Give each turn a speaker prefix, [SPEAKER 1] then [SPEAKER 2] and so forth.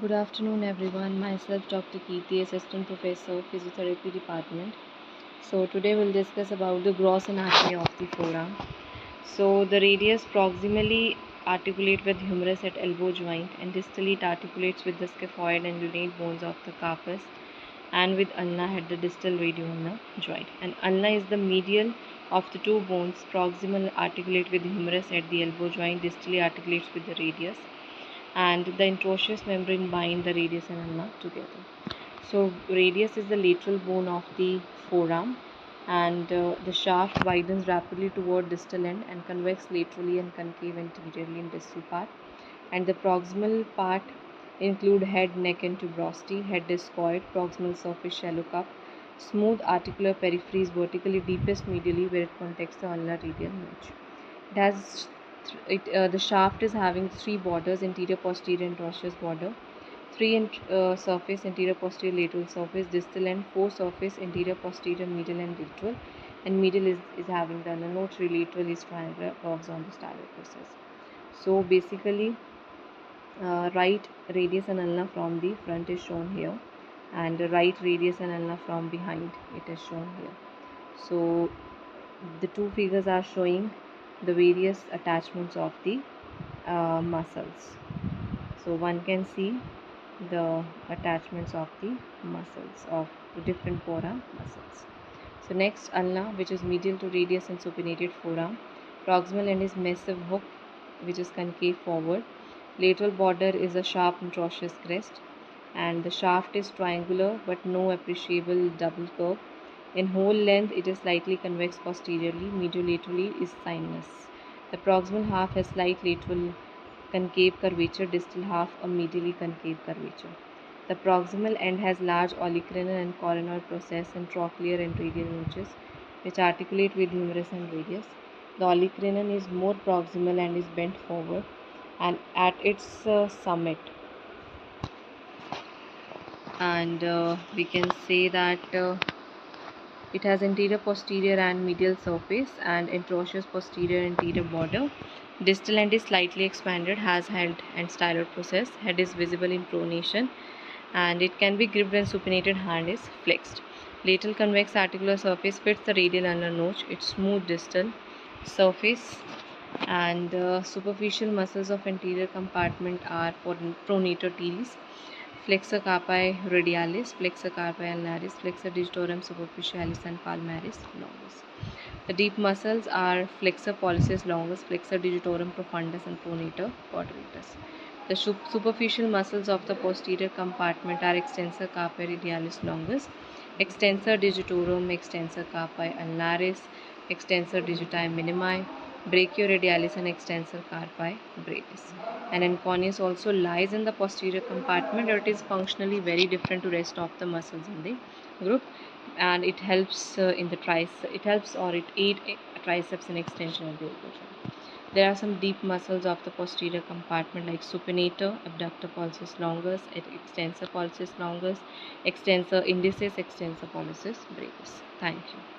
[SPEAKER 1] Good afternoon, everyone. Myself, Dr. Kirti, Assistant Professor, Physiotherapy Department. So today we'll discuss about the gross anatomy of the forearm. So the radius proximally articulate with humerus at elbow joint, and distally it articulates with the scaphoid and lunate bones of the carpus, and with ulna at the distal radioulnar joint. And ulna is the medial of the two bones. Proximal articulate with the humerus at the elbow joint, distally articulates with the radius, and the interosseous membrane bind the radius and ulna together. So radius is the lateral bone of the forearm, and the shaft widens rapidly toward distal end and convex laterally and concave anteriorly in distal part. And the proximal part include head, neck, and tuberosity. Head discoid, proximal surface shallow cup, smooth articular periphery is vertically deepest medially where it contacts the ulnar radial notch. It has the shaft is having three borders: interior, posterior, and interosseous border. Three surface: interior, posterior, lateral surface, distal end. Four surface: interior, posterior, medial, and lateral. And medial is having the ulnar notch. Lateral is triangular curves on the styloid process. So basically, right radius and ulna from the front is shown here, and right radius and ulna from behind it is shown here. So the two figures are showing the various attachments of the muscles. So one can see the attachments of the muscles of the different forearm muscles. So next, ulna, which is medial to radius and supinated forearm. Proximal end is massive hook, which is concave forward. Lateral border is a sharp interosseous crest, and the shaft is triangular but no appreciable double curve. In whole length, it is slightly convex posteriorly. Mediolaterally is sinus. The proximal half has slight lateral concave curvature, distal half a medially concave curvature. The proximal end has large olecranon and coronoid process and trochlear and radial notches, which articulate with humerus and radius. The olecranon is more proximal and is bent forward, and at its summit, and we can say that it has interior, posterior, and medial surface, and interosseous posterior anterior border. Distal end is slightly expanded, has head and styloid process. Head is visible in pronation, and it can be gripped when supinated hand is flexed. Lateral convex articular surface fits the radial ulnar notch. Its smooth distal surface, and superficial muscles of anterior compartment are pronator teres, flexor carpi radialis, flexor carpi ulnaris, flexor digitorum superficialis, and palmaris longus. The deep muscles are flexor pollicis longus, flexor digitorum profundus, and pronator quadratus. The superficial muscles of the posterior compartment are extensor carpi radialis longus, extensor digitorum, extensor carpi ulnaris, extensor digiti minimi, brachioradialis, and extensor carpi brevis. And enconeus also lies in the posterior compartment, or it is functionally very different to rest of the muscles in the group, and it helps in the triceps. It helps or it aids triceps in extension of the elbow joint. There are some deep muscles of the posterior compartment like supinator, abductor pollicis longus, extensor pollicis longus, extensor indicis, extensor pollicis brevis. Thank you.